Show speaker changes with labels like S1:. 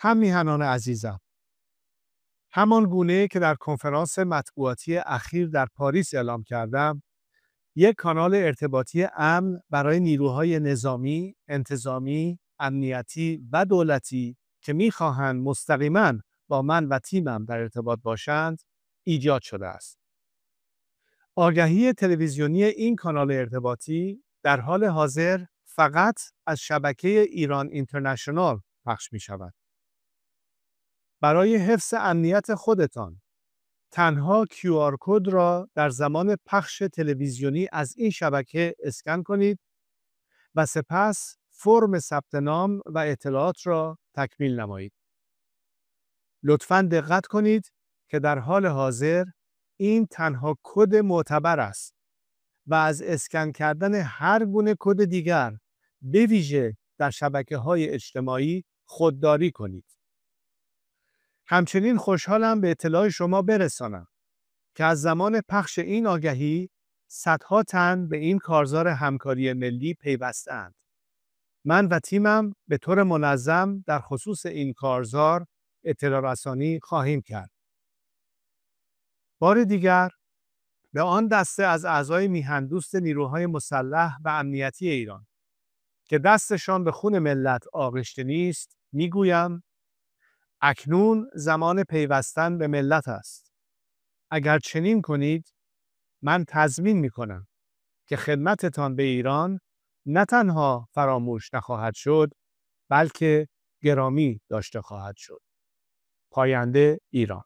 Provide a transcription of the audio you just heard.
S1: هم میهنان عزیزم، همان گونه که در کنفرانس مطبوعاتی اخیر در پاریس اعلام کردم، یک کانال ارتباطی امن برای نیروهای نظامی، انتظامی، امنیتی و دولتی که می‌خواهند مستقیماً با من و تیمم در ارتباط باشند، ایجاد شده است. آگهی تلویزیونی این کانال ارتباطی در حال حاضر فقط از شبکه ایران اینترنشنال پخش می‌شود. برای حفظ امنیت خودتان، تنها QR کد را در زمان پخش تلویزیونی از این شبکه اسکن کنید و سپس فرم ثبت نام و اطلاعات را تکمیل نمایید. لطفاً دقت کنید که در حال حاضر این تنها کد معتبر است و از اسکن کردن هر گونه کد دیگر، به ویژه در شبکه‌های اجتماعی، خودداری کنید. همچنین خوشحالم به اطلاع شما برسانم که از زمان پخش این آگهی صدها تن به این کارزار همکاری ملی پیوسته‌اند. من و تیمم به طور منظم در خصوص این کارزار اطلاع رسانی خواهیم کرد. بار دیگر به آن دسته از اعضای میهن‌دوست نیروهای مسلح و امنیتی ایران که دستشان به خون ملت آغشته نیست میگویم اکنون زمان پیوستن به ملت است. اگر چنین کنید، من تضمین می‌کنم که خدمتتان به ایران نه تنها فراموش نخواهد شد، بلکه گرامی داشته خواهد شد. پاینده ایران.